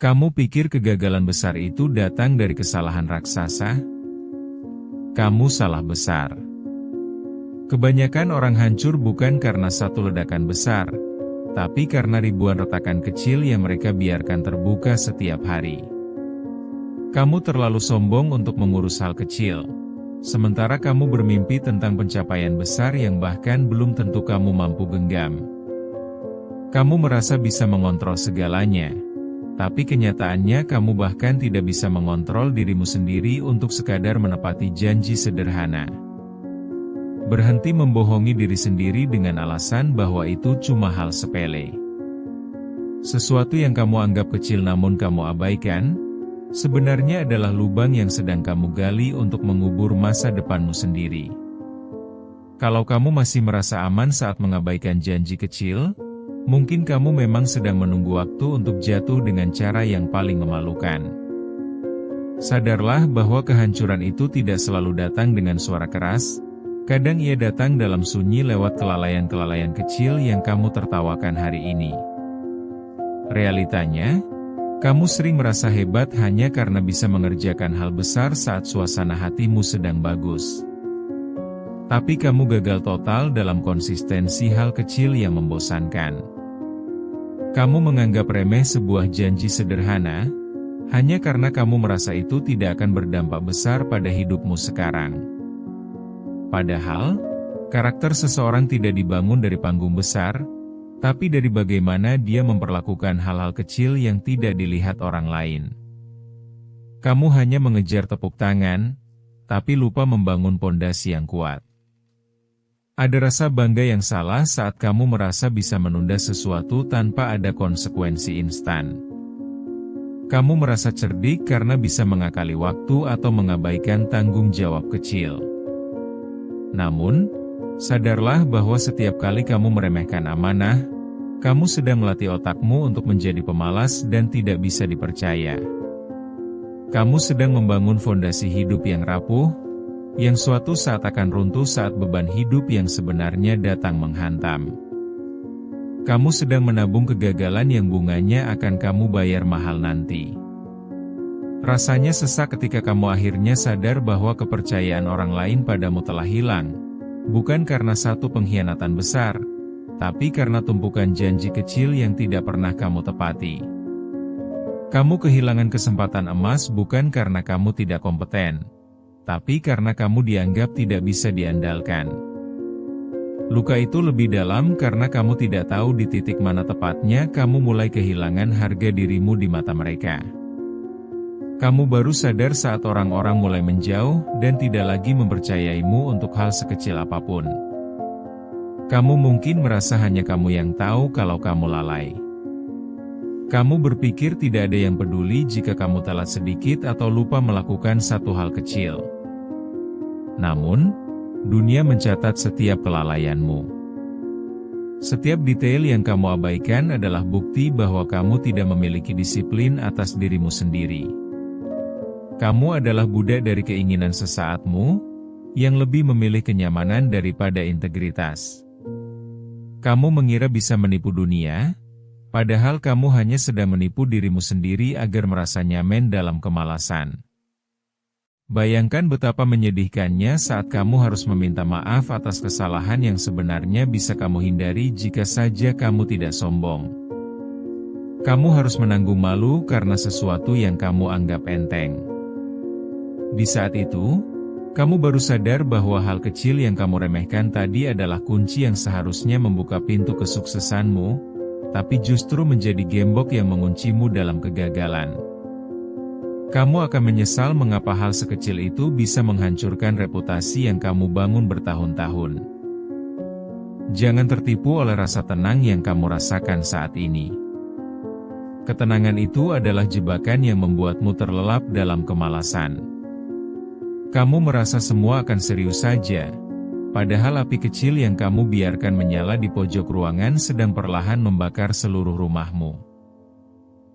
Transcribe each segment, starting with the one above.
Kamu pikir kegagalan besar itu datang dari kesalahan raksasa? Kamu salah besar. Kebanyakan orang hancur bukan karena satu ledakan besar, tapi karena ribuan retakan kecil yang mereka biarkan terbuka setiap hari. Kamu terlalu sombong untuk mengurus hal kecil, sementara kamu bermimpi tentang pencapaian besar yang bahkan belum tentu kamu mampu genggam. Kamu merasa bisa mengontrol segalanya, tapi kenyataannya kamu bahkan tidak bisa mengontrol dirimu sendiri untuk sekadar menepati janji sederhana. Berhenti membohongi diri sendiri dengan alasan bahwa itu cuma hal sepele. Sesuatu yang kamu anggap kecil namun kamu abaikan, sebenarnya adalah lubang yang sedang kamu gali untuk mengubur masa depanmu sendiri. Kalau kamu masih merasa aman saat mengabaikan janji kecil, mungkin kamu memang sedang menunggu waktu untuk jatuh dengan cara yang paling memalukan. Sadarlah bahwa kehancuran itu tidak selalu datang dengan suara keras, kadang ia datang dalam sunyi lewat kelalaian-kelalaian kecil yang kamu tertawakan hari ini. Realitanya, kamu sering merasa hebat hanya karena bisa mengerjakan hal besar saat suasana hatimu sedang bagus. Tapi kamu gagal total dalam konsistensi hal kecil yang membosankan. Kamu menganggap remeh sebuah janji sederhana, hanya karena kamu merasa itu tidak akan berdampak besar pada hidupmu sekarang. Padahal, karakter seseorang tidak dibangun dari panggung besar, tapi dari bagaimana dia memperlakukan hal-hal kecil yang tidak dilihat orang lain. Kamu hanya mengejar tepuk tangan, tapi lupa membangun pondasi yang kuat. Ada rasa bangga yang salah saat kamu merasa bisa menunda sesuatu tanpa ada konsekuensi instan. Kamu merasa cerdik karena bisa mengakali waktu atau mengabaikan tanggung jawab kecil. Namun, sadarlah bahwa setiap kali kamu meremehkan amanah, kamu sedang melatih otakmu untuk menjadi pemalas dan tidak bisa dipercaya. Kamu sedang membangun fondasi hidup yang rapuh, yang suatu saat akan runtuh saat beban hidup yang sebenarnya datang menghantam. Kamu sedang menabung kegagalan yang bunganya akan kamu bayar mahal nanti. Rasanya sesak ketika kamu akhirnya sadar bahwa kepercayaan orang lain padamu telah hilang, bukan karena satu pengkhianatan besar, tapi karena tumpukan janji kecil yang tidak pernah kamu tepati. Kamu kehilangan kesempatan emas bukan karena kamu tidak kompeten, tapi karena kamu dianggap tidak bisa diandalkan. Luka itu lebih dalam karena kamu tidak tahu di titik mana tepatnya kamu mulai kehilangan harga dirimu di mata mereka. Kamu baru sadar saat orang-orang mulai menjauh dan tidak lagi mempercayaimu untuk hal sekecil apapun. Kamu mungkin merasa hanya kamu yang tahu kalau kamu lalai. Kamu berpikir tidak ada yang peduli jika kamu telat sedikit atau lupa melakukan satu hal kecil. Namun, dunia mencatat setiap kelalaianmu. Setiap detail yang kamu abaikan adalah bukti bahwa kamu tidak memiliki disiplin atas dirimu sendiri. Kamu adalah budak dari keinginan sesaatmu, yang lebih memilih kenyamanan daripada integritas. Kamu mengira bisa menipu dunia, padahal kamu hanya sedang menipu dirimu sendiri agar merasa nyaman dalam kemalasan. Bayangkan betapa menyedihkannya saat kamu harus meminta maaf atas kesalahan yang sebenarnya bisa kamu hindari jika saja kamu tidak sombong. Kamu harus menanggung malu karena sesuatu yang kamu anggap enteng. Di saat itu, kamu baru sadar bahwa hal kecil yang kamu remehkan tadi adalah kunci yang seharusnya membuka pintu kesuksesanmu, tapi justru menjadi gembok yang menguncimu dalam kegagalan. Kamu akan menyesal mengapa hal sekecil itu bisa menghancurkan reputasi yang kamu bangun bertahun-tahun. Jangan tertipu oleh rasa tenang yang kamu rasakan saat ini. Ketenangan itu adalah jebakan yang membuatmu terlelap dalam kemalasan. Kamu merasa semua akan serius saja, padahal api kecil yang kamu biarkan menyala di pojok ruangan sedang perlahan membakar seluruh rumahmu.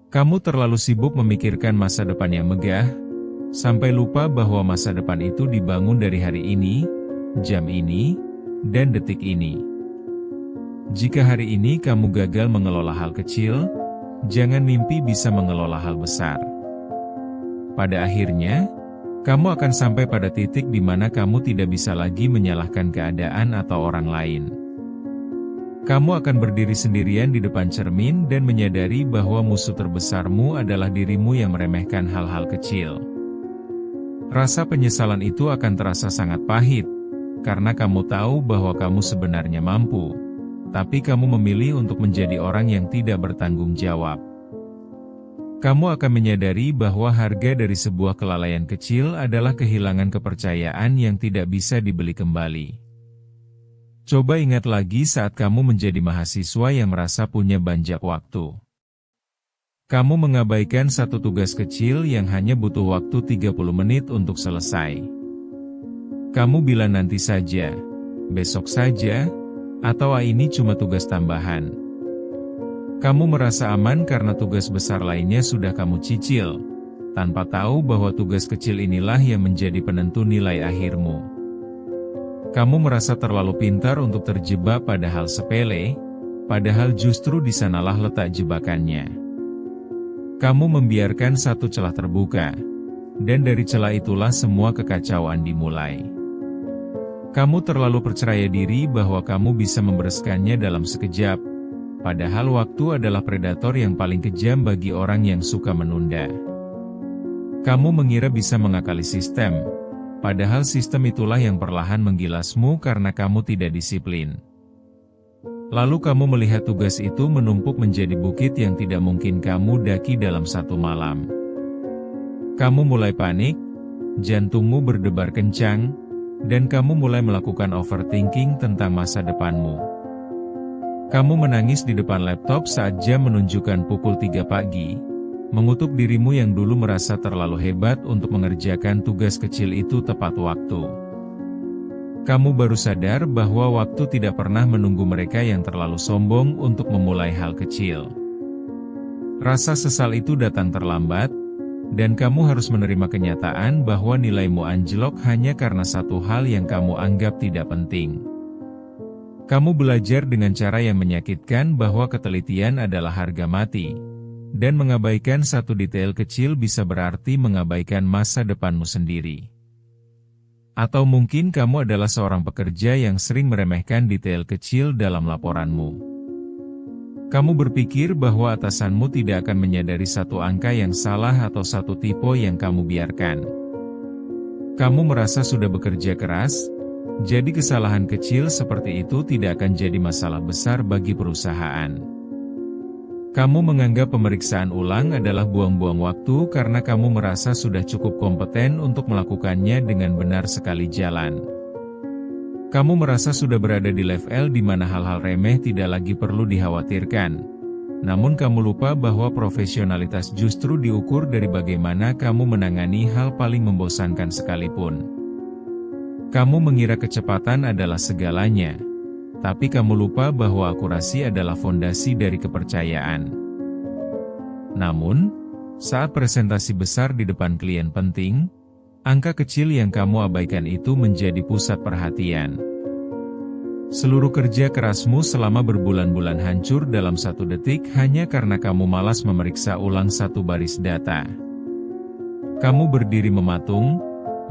Kamu terlalu sibuk memikirkan masa depan yang megah, sampai lupa bahwa masa depan itu dibangun dari hari ini, jam ini, dan detik ini. Jika hari ini kamu gagal mengelola hal kecil, Jangan mimpi bisa mengelola hal besar. Pada akhirnya, kamu akan sampai pada titik di mana kamu tidak bisa lagi menyalahkan keadaan atau orang lain. Kamu akan berdiri sendirian di depan cermin dan menyadari bahwa musuh terbesarmu adalah dirimu yang meremehkan hal-hal kecil. Rasa penyesalan itu akan terasa sangat pahit, karena kamu tahu bahwa kamu sebenarnya mampu, tapi kamu memilih untuk menjadi orang yang tidak bertanggung jawab. Kamu akan menyadari bahwa harga dari sebuah kelalaian kecil adalah kehilangan kepercayaan yang tidak bisa dibeli kembali. Coba ingat lagi saat kamu menjadi mahasiswa yang merasa punya banyak waktu. Kamu mengabaikan satu tugas kecil yang hanya butuh waktu 30 menit untuk selesai. Kamu bilang nanti saja, besok saja, atau ini cuma tugas tambahan. Kamu merasa aman karena tugas besar lainnya sudah kamu cicil, tanpa tahu bahwa tugas kecil inilah yang menjadi penentu nilai akhirmu. Kamu merasa terlalu pintar untuk terjebak pada hal sepele, padahal justru di sanalah letak jebakannya. Kamu membiarkan satu celah terbuka, dan dari celah itulah semua kekacauan dimulai. Kamu terlalu percaya diri bahwa kamu bisa membereskannya dalam sekejap, padahal waktu adalah predator yang paling kejam bagi orang yang suka menunda. Kamu mengira bisa mengakali sistem, padahal sistem itulah yang perlahan menggilasmu karena kamu tidak disiplin. Lalu kamu melihat tugas itu menumpuk menjadi bukit yang tidak mungkin kamu daki dalam satu malam. Kamu mulai panik, jantungmu berdebar kencang, dan kamu mulai melakukan overthinking tentang masa depanmu. Kamu menangis di depan laptop saat jam menunjukkan pukul 3 pagi, mengutuk dirimu yang dulu merasa terlalu hebat untuk mengerjakan tugas kecil itu tepat waktu. Kamu baru sadar bahwa waktu tidak pernah menunggu mereka yang terlalu sombong untuk memulai hal kecil. Rasa sesal itu datang terlambat, dan kamu harus menerima kenyataan bahwa nilaimu anjlok hanya karena satu hal yang kamu anggap tidak penting. Kamu belajar dengan cara yang menyakitkan bahwa ketelitian adalah harga mati, dan mengabaikan satu detail kecil bisa berarti mengabaikan masa depanmu sendiri. Atau mungkin kamu adalah seorang pekerja yang sering meremehkan detail kecil dalam laporanmu. Kamu berpikir bahwa atasanmu tidak akan menyadari satu angka yang salah atau satu tipe yang kamu biarkan. Kamu merasa sudah bekerja keras, jadi kesalahan kecil seperti itu tidak akan jadi masalah besar bagi perusahaan. Kamu menganggap pemeriksaan ulang adalah buang-buang waktu karena kamu merasa sudah cukup kompeten untuk melakukannya dengan benar sekali jalan. Kamu merasa sudah berada di level di mana hal-hal remeh tidak lagi perlu dikhawatirkan. Namun kamu lupa bahwa profesionalitas justru diukur dari bagaimana kamu menangani hal paling membosankan sekalipun. Kamu mengira kecepatan adalah segalanya, tapi kamu lupa bahwa akurasi adalah fondasi dari kepercayaan. Namun, saat presentasi besar di depan klien penting, angka kecil yang kamu abaikan itu menjadi pusat perhatian. Seluruh kerja kerasmu selama berbulan-bulan hancur dalam satu detik hanya karena kamu malas memeriksa ulang satu baris data. Kamu berdiri mematung,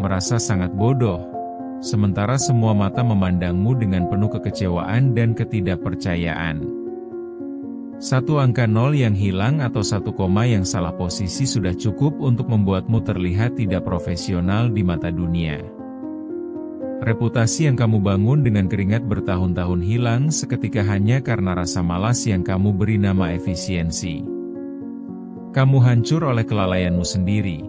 merasa sangat bodoh, sementara semua mata memandangmu dengan penuh kekecewaan dan ketidakpercayaan. Satu angka nol yang hilang atau satu koma yang salah posisi sudah cukup untuk membuatmu terlihat tidak profesional di mata dunia. Reputasi yang kamu bangun dengan keringat bertahun-tahun hilang seketika hanya karena rasa malas yang kamu beri nama efisiensi. Kamu hancur oleh kelalaianmu sendiri.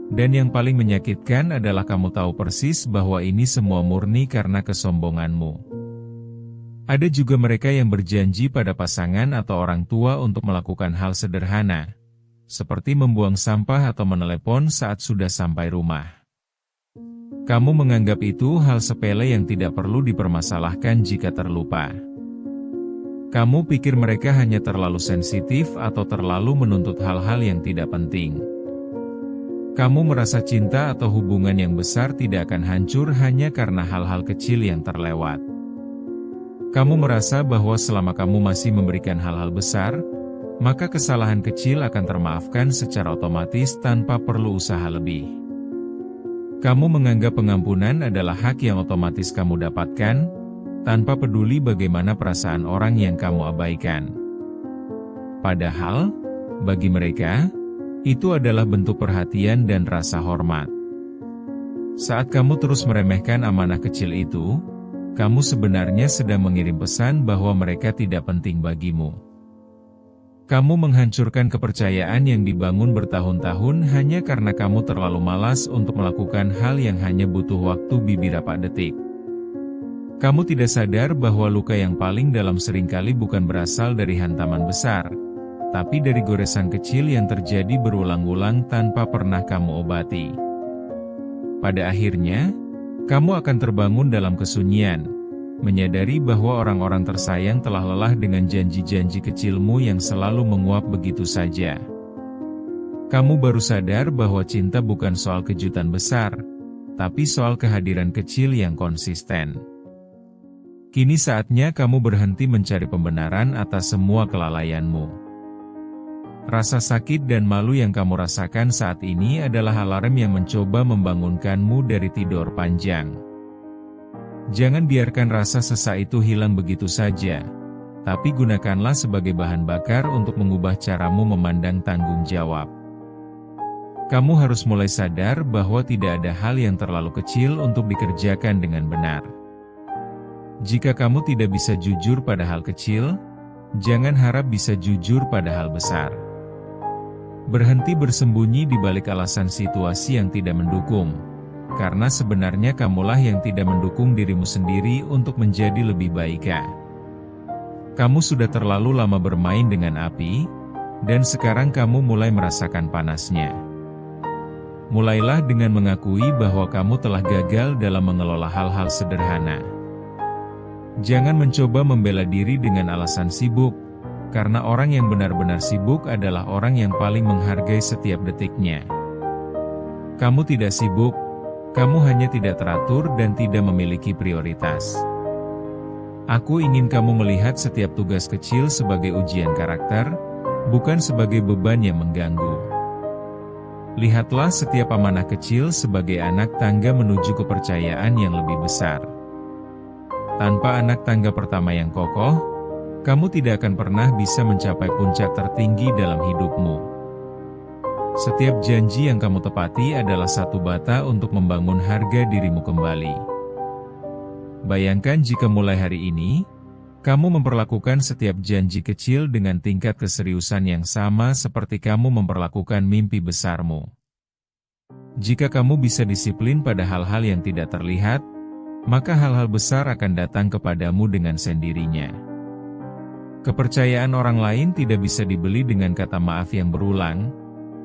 Dan yang paling menyakitkan adalah kamu tahu persis bahwa ini semua murni karena kesombonganmu. Ada juga mereka yang berjanji pada pasangan atau orang tua untuk melakukan hal sederhana, seperti membuang sampah atau menelepon saat sudah sampai rumah. Kamu menganggap itu hal sepele yang tidak perlu dipermasalahkan jika terlupa. Kamu pikir mereka hanya terlalu sensitif atau terlalu menuntut hal-hal yang tidak penting. Kamu merasa cinta atau hubungan yang besar tidak akan hancur hanya karena hal-hal kecil yang terlewat. Kamu merasa bahwa selama kamu masih memberikan hal-hal besar, maka kesalahan kecil akan termaafkan secara otomatis tanpa perlu usaha lebih. Kamu menganggap pengampunan adalah hak yang otomatis kamu dapatkan, tanpa peduli bagaimana perasaan orang yang kamu abaikan. Padahal, bagi mereka, itu adalah bentuk perhatian dan rasa hormat. Saat kamu terus meremehkan amanah kecil itu, kamu sebenarnya sedang mengirim pesan bahwa mereka tidak penting bagimu. Kamu menghancurkan kepercayaan yang dibangun bertahun-tahun hanya karena kamu terlalu malas untuk melakukan hal yang hanya butuh waktu beberapa detik. Kamu tidak sadar bahwa luka yang paling dalam seringkali bukan berasal dari hantaman besar, tapi dari goresan kecil yang terjadi berulang-ulang tanpa pernah kamu obati. Pada akhirnya, kamu akan terbangun dalam kesunyian, menyadari bahwa orang-orang tersayang telah lelah dengan janji-janji kecilmu yang selalu menguap begitu saja. Kamu baru sadar bahwa cinta bukan soal kejutan besar, tapi soal kehadiran kecil yang konsisten. Kini saatnya kamu berhenti mencari pembenaran atas semua kelalaianmu. Rasa sakit dan malu yang kamu rasakan saat ini adalah alarm yang mencoba membangunkanmu dari tidur panjang. Jangan biarkan rasa sesak itu hilang begitu saja, tapi gunakanlah sebagai bahan bakar untuk mengubah caramu memandang tanggung jawab. Kamu harus mulai sadar bahwa tidak ada hal yang terlalu kecil untuk dikerjakan dengan benar. Jika kamu tidak bisa jujur pada hal kecil, jangan harap bisa jujur pada hal besar. Berhenti bersembunyi di balik alasan situasi yang tidak mendukung, karena sebenarnya kamulah yang tidak mendukung dirimu sendiri untuk menjadi lebih baik. Kamu sudah terlalu lama bermain dengan api, dan sekarang kamu mulai merasakan panasnya. Mulailah dengan mengakui bahwa kamu telah gagal dalam mengelola hal-hal sederhana. Jangan mencoba membela diri dengan alasan sibuk, karena orang yang benar-benar sibuk adalah orang yang paling menghargai setiap detiknya. Kamu tidak sibuk, kamu hanya tidak teratur dan tidak memiliki prioritas. Aku ingin kamu melihat setiap tugas kecil sebagai ujian karakter, bukan sebagai beban yang mengganggu. Lihatlah setiap amanah kecil sebagai anak tangga menuju kepercayaan yang lebih besar. Tanpa anak tangga pertama yang kokoh, kamu tidak akan pernah bisa mencapai puncak tertinggi dalam hidupmu. Setiap janji yang kamu tepati adalah satu bata untuk membangun harga dirimu kembali. Bayangkan jika mulai hari ini, kamu memperlakukan setiap janji kecil dengan tingkat keseriusan yang sama seperti kamu memperlakukan mimpi besarmu. Jika kamu bisa disiplin pada hal-hal yang tidak terlihat, maka hal-hal besar akan datang kepadamu dengan sendirinya. Kepercayaan orang lain tidak bisa dibeli dengan kata maaf yang berulang,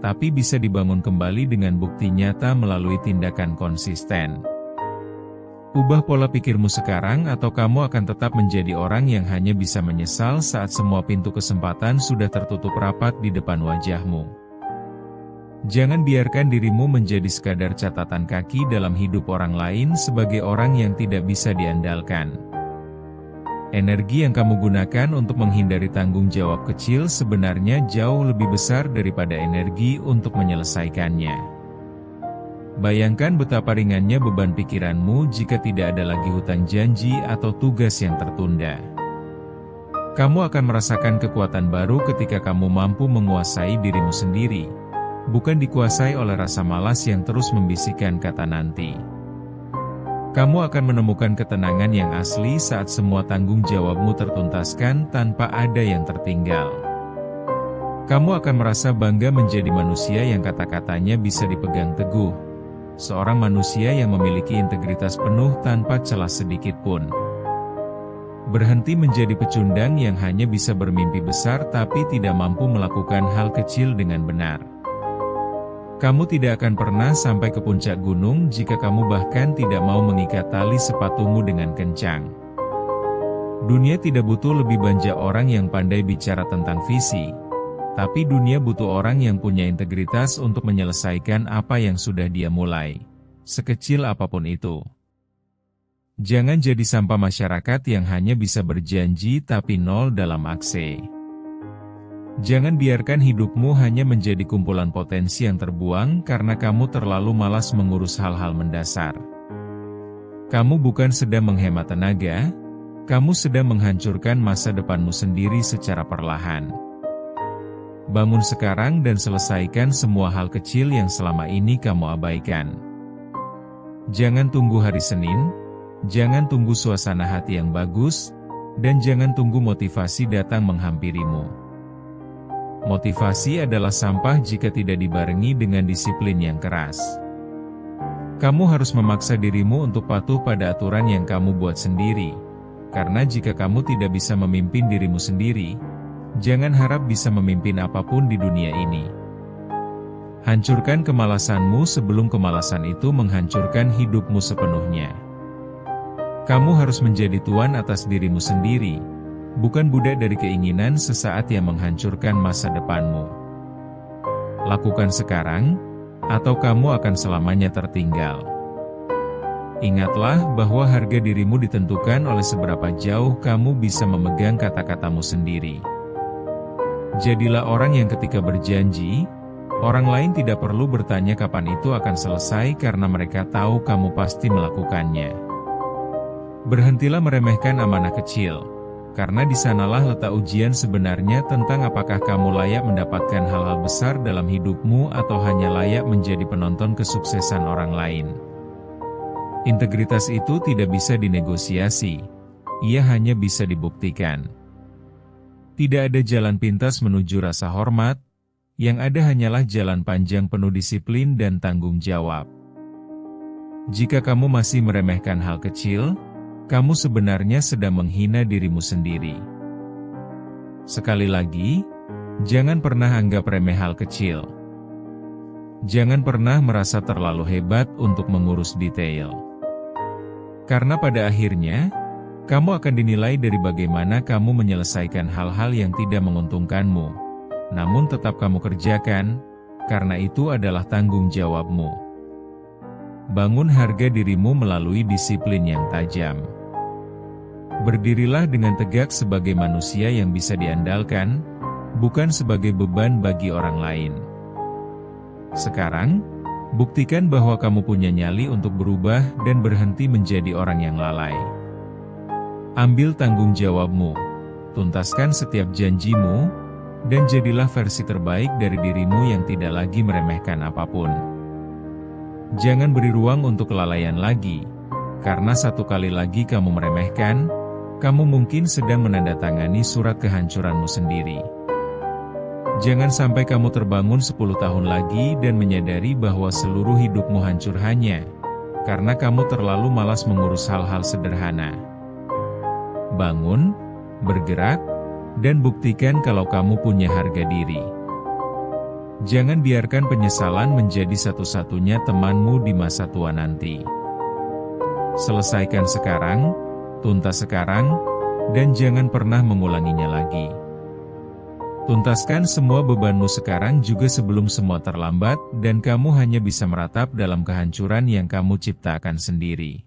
tapi bisa dibangun kembali dengan bukti nyata melalui tindakan konsisten. Ubah pola pikirmu sekarang atau kamu akan tetap menjadi orang yang hanya bisa menyesal saat semua pintu kesempatan sudah tertutup rapat di depan wajahmu. Jangan biarkan dirimu menjadi sekadar catatan kaki dalam hidup orang lain sebagai orang yang tidak bisa diandalkan. Energi yang kamu gunakan untuk menghindari tanggung jawab kecil sebenarnya jauh lebih besar daripada energi untuk menyelesaikannya. Bayangkan betapa ringannya beban pikiranmu jika tidak ada lagi hutang janji atau tugas yang tertunda. Kamu akan merasakan kekuatan baru ketika kamu mampu menguasai dirimu sendiri, bukan dikuasai oleh rasa malas yang terus membisikkan kata nanti. Kamu akan menemukan ketenangan yang asli saat semua tanggung jawabmu tertuntaskan tanpa ada yang tertinggal. Kamu akan merasa bangga menjadi manusia yang kata-katanya bisa dipegang teguh. Seorang manusia yang memiliki integritas penuh tanpa celah sedikit pun. Berhenti menjadi pecundang yang hanya bisa bermimpi besar tapi tidak mampu melakukan hal kecil dengan benar. Kamu tidak akan pernah sampai ke puncak gunung jika kamu bahkan tidak mau mengikat tali sepatumu dengan kencang. Dunia tidak butuh lebih banyak orang yang pandai bicara tentang visi, tapi dunia butuh orang yang punya integritas untuk menyelesaikan apa yang sudah dia mulai, sekecil apapun itu. Jangan jadi sampah masyarakat yang hanya bisa berjanji tapi nol dalam aksi. Jangan biarkan hidupmu hanya menjadi kumpulan potensi yang terbuang karena kamu terlalu malas mengurus hal-hal mendasar. Kamu bukan sedang menghemat tenaga, kamu sedang menghancurkan masa depanmu sendiri secara perlahan. Bangun sekarang dan selesaikan semua hal kecil yang selama ini kamu abaikan. Jangan tunggu hari Senin, jangan tunggu suasana hati yang bagus, dan jangan tunggu motivasi datang menghampirimu. Motivasi adalah sampah jika tidak dibarengi dengan disiplin yang keras. Kamu harus memaksa dirimu untuk patuh pada aturan yang kamu buat sendiri. Karena jika kamu tidak bisa memimpin dirimu sendiri, jangan harap bisa memimpin apapun di dunia ini. Hancurkan kemalasanmu sebelum kemalasan itu menghancurkan hidupmu sepenuhnya. Kamu harus menjadi tuan atas dirimu sendiri, bukan budak dari keinginan sesaat yang menghancurkan masa depanmu. Lakukan sekarang, atau kamu akan selamanya tertinggal. Ingatlah bahwa harga dirimu ditentukan oleh seberapa jauh kamu bisa memegang kata-katamu sendiri. Jadilah orang yang ketika berjanji, orang lain tidak perlu bertanya kapan itu akan selesai karena mereka tahu kamu pasti melakukannya. Berhentilah meremehkan amanah kecil, karena di sanalah letak ujian sebenarnya tentang apakah kamu layak mendapatkan hal-hal besar dalam hidupmu atau hanya layak menjadi penonton kesuksesan orang lain. Integritas itu tidak bisa dinegosiasi, ia hanya bisa dibuktikan. Tidak ada jalan pintas menuju rasa hormat, yang ada hanyalah jalan panjang penuh disiplin dan tanggung jawab. Jika kamu masih meremehkan hal kecil, kamu sebenarnya sedang menghina dirimu sendiri. Sekali lagi, jangan pernah anggap remeh hal kecil. Jangan pernah merasa terlalu hebat untuk mengurus detail. Karena pada akhirnya, kamu akan dinilai dari bagaimana kamu menyelesaikan hal-hal yang tidak menguntungkanmu, namun tetap kamu kerjakan, karena itu adalah tanggung jawabmu. Bangun harga dirimu melalui disiplin yang tajam. Berdirilah dengan tegak sebagai manusia yang bisa diandalkan, bukan sebagai beban bagi orang lain. Sekarang, buktikan bahwa kamu punya nyali untuk berubah dan berhenti menjadi orang yang lalai. Ambil tanggung jawabmu, tuntaskan setiap janjimu, dan jadilah versi terbaik dari dirimu yang tidak lagi meremehkan apapun. Jangan beri ruang untuk kelalaian lagi, karena satu kali lagi kamu meremehkan, kamu mungkin sedang menandatangani surat kehancuranmu sendiri. Jangan sampai kamu terbangun 10 tahun lagi dan menyadari bahwa seluruh hidupmu hancur hanya karena kamu terlalu malas mengurus hal-hal sederhana. Bangun, bergerak, dan buktikan kalau kamu punya harga diri. Jangan biarkan penyesalan menjadi satu-satunya temanmu di masa tua nanti. Selesaikan sekarang, tuntas sekarang, dan jangan pernah mengulanginya lagi. Tuntaskan semua bebanmu sekarang juga sebelum semua terlambat dan kamu hanya bisa meratap dalam kehancuran yang kamu ciptakan sendiri.